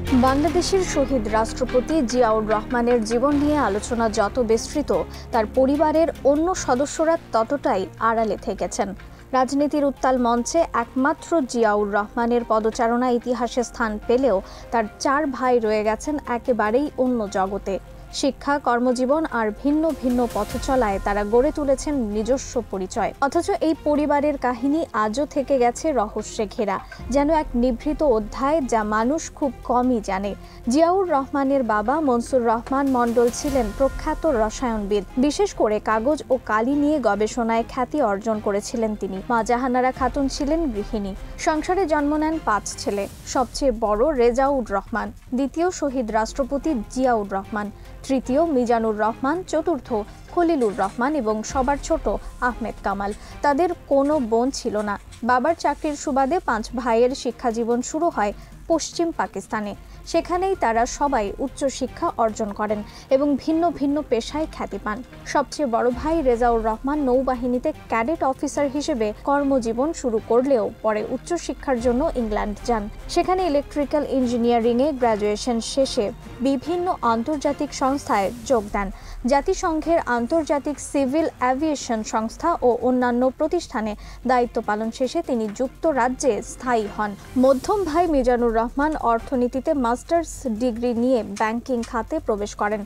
বাংলাদেশের শহীদ রাষ্ট্রপতি জিয়াউর রহমানের জীবন নিয়ে আলোচনা যত বিস্তৃত, তার পরিবারের অন্য সদস্যরা ততটাই আড়ালে থেকেছেন। রাজনীতির উত্তাল মঞ্চে একমাত্র জিয়াউর রহমানের পদচারণা ইতিহাসে স্থান পেলেও তার 4 ভাই রয়ে গেছেন একেবারেই অন্য জগতে। শিক্ষা, কর্মজীবন আর ভিন্ন ভিন্ন পথচলায় তারা গড়ে তুলেছেন নিজস্ব পরিচয়। অথচ এই পরিবারের কাহিনী আজও থেকে গেছে রহস্যে ঘেরা, যেন এক নিভৃত অধ্যায় যা মানুষ খুব কমই জানে। জিয়াউর রহমানের বাবা মনসুর রহমান মণ্ডল ছিলেন প্রখ্যাত রসায়নবিদ। বিশেষ করে কাগজ ও কালি নিয়ে গবেষণায় খ্যাতি অর্জন করেছিলেন তিনি। মা জাহানারা খাতুন ছিলেন গৃহিণী। সংসারে জন্ম নেন 5 ছেলে। সবচেয়ে বড় রেজাউর রহমান, দ্বিতীয় শহীদ রাষ্ট্রপতি জিয়াউর রহমান, তৃতীয় মিজানুর রহমান, চতুর্থ খলিলুর রহমান এবং সবার ছোট আহমেদ কামাল। তাদের কোনো বোন ছিল না। বাবার চাকরির সুবাদে 5 ভাইয়ের শিক্ষাজীবন শুরু হয় পশ্চিম পাকিস্তানে। সেখানেই তারা সবাই উচ্চশিক্ষা অর্জন করেন এবং ভিন্ন ভিন্ন পেশায় খ্যাতি পান। সবচেয়ে বড় ভাই রেজাউর রহমান নৌবাহিনীতে ক্যাডেট অফিসার হিসেবে কর্মজীবন শুরু করলেও পরে উচ্চশিক্ষার জন্য ইংল্যান্ড যান। সেখানে ইলেকট্রিক্যাল ইঞ্জিনিয়ারিংয়ে গ্র্যাজুয়েশন শেষে বিভিন্ন আন্তর্জাতিক সংস্থায় যোগ দেন। জাতিসংঘের আন্তর্জাতিক সিভিল অ্যাভিয়েশন সংস্থা ও অন্যান্য প্রতিষ্ঠানে দায়িত্ব পালন শেষে তিনি যুক্তরাজ্যে স্থায়ী হন। মধ্যম ভাই মিজানুর রহমান অর্থনীতিতে মাস্টার্স ডিগ্রি নিয়ে ব্যাংকিং খাতে প্রবেশ করেন।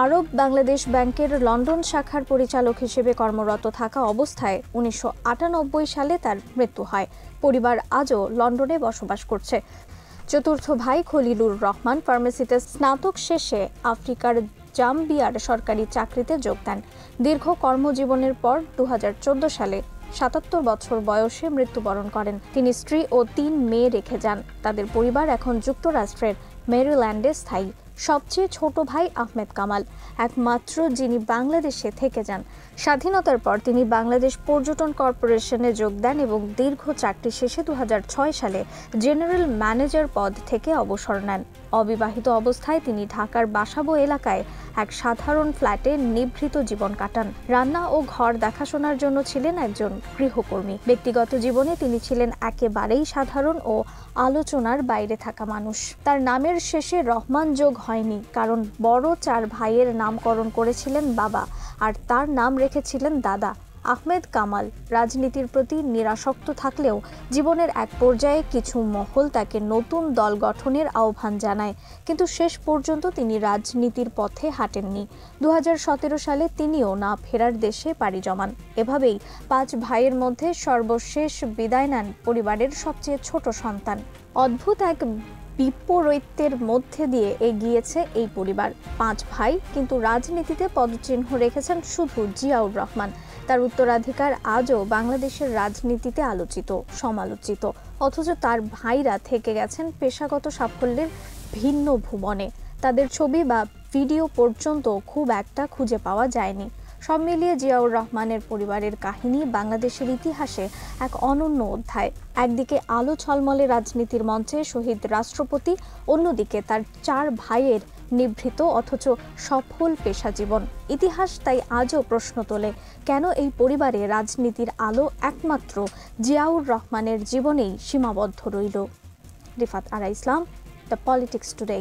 আরব বাংলাদেশ ব্যাংকের লন্ডন শাখার পরিচালক হিসেবে কর্মরত থাকা অবস্থায় 1998 সালে তার মৃত্যু হয়। পরিবার আজও লন্ডনে বসবাস করছে। চতুর্থ ভাই খলিলুর রহমান ফার্মেসিতে স্নাতক শেষে আফ্রিকার জাম্বিয়ার সরকারি চাকরিতে যোগ দেন। দীর্ঘ কর্মজীবনের পর 2014 সালে 77 বছর বয়সে মৃত্যুবরণ করেন। তিনি স্ত্রী ও 3 মেয়ে রেখে যান। তাদের পরিবার এখন যুক্তরাষ্ট্রের মেরিল্যান্ডে স্থায়ী। সবচেয়ে ছোট ভাই আহমেদ কামাল, একমাত্র যিনি বাংলাদেশে থেকে যান। স্বাধীনতার পর তিনি বাংলাদেশ পর্যটন কর্পোরেশনে যোগ দেন এবং দীর্ঘ চাকরি শেষে 2006 সালে জেনারেল ম্যানেজার পদ থেকে অবসর নেন। অবিবাহিত অবস্থায় তিনি ঢাকার বাসাবো এলাকায় এক সাধারণ ফ্ল্যাটে নিভৃত জীবন কাটান। রান্না ও ঘর দেখাশোনার জন্য ছিলেন একজন গৃহকর্মী। ব্যক্তিগত জীবনে তিনি ছিলেন একেবারেই সাধারণ ও আলোচনার বাইরে থাকা মানুষ। তার নামের শেষে রহমান যোগ হয়নি, কারণ বড় 4 ভাইয়ের নামকরণ করেছিলেন বাবা, আর তার নাম রেখেছিলেন দাদা। আহমেদ কামাল রাজনীতির প্রতি নিরাসক্ত থাকলেও জীবনের এক পর্যায়ে কিছু মহল তাকে নতুন দল গঠনের আহ্বান জানায়, কিন্তু শেষ পর্যন্ত তিনি রাজনীতির পথে হাঁটেননি। 2017 সালে তিনিও না ফেরার দেশে পাড়ি জমান। এভাবেই 5 ভাইয়ের মধ্যে সর্বশেষ বিদায় নেন পরিবারের সবচেয়ে ছোট সন্তান। অদ্ভুত এক বিপরীতের মধ্যে দিয়ে এগিয়েছে এই পরিবার। 5 ভাই, কিন্তু রাজনীতিতে পদচিহ্ন রেখেছেন শুধু জিয়াউর রহমান। তার উত্তরাধিকার আজও বাংলাদেশের রাজনীতিতে আলোচিত, সমালোচিত। অথচ তার ভাইরা থেকে গেছেন পেশাগত সাফল্যের ভিন্ন ভুবনে। তাদের ছবি বা ভিডিও পর্যন্ত খুব একটা খুঁজে পাওয়া যায়নি। সব মিলিয়ে জিয়াউর রহমানের পরিবারের কাহিনী বাংলাদেশের ইতিহাসে এক অনন্য অধ্যায়। একদিকে আলো ঝলমলে রাজনীতির মঞ্চে শহীদ রাষ্ট্রপতি, অন্যদিকে তার 4 ভাইয়ের নিভৃত অথচ সফল পেশা জীবন। ইতিহাস তাই আজও প্রশ্ন তোলে, কেন এই পরিবারে রাজনীতির আলো একমাত্র জিয়াউর রহমানের জীবনেই সীমাবদ্ধ রইল। রিফাত আরা ইসলাম, দ্য পলিটিক্স টুডে।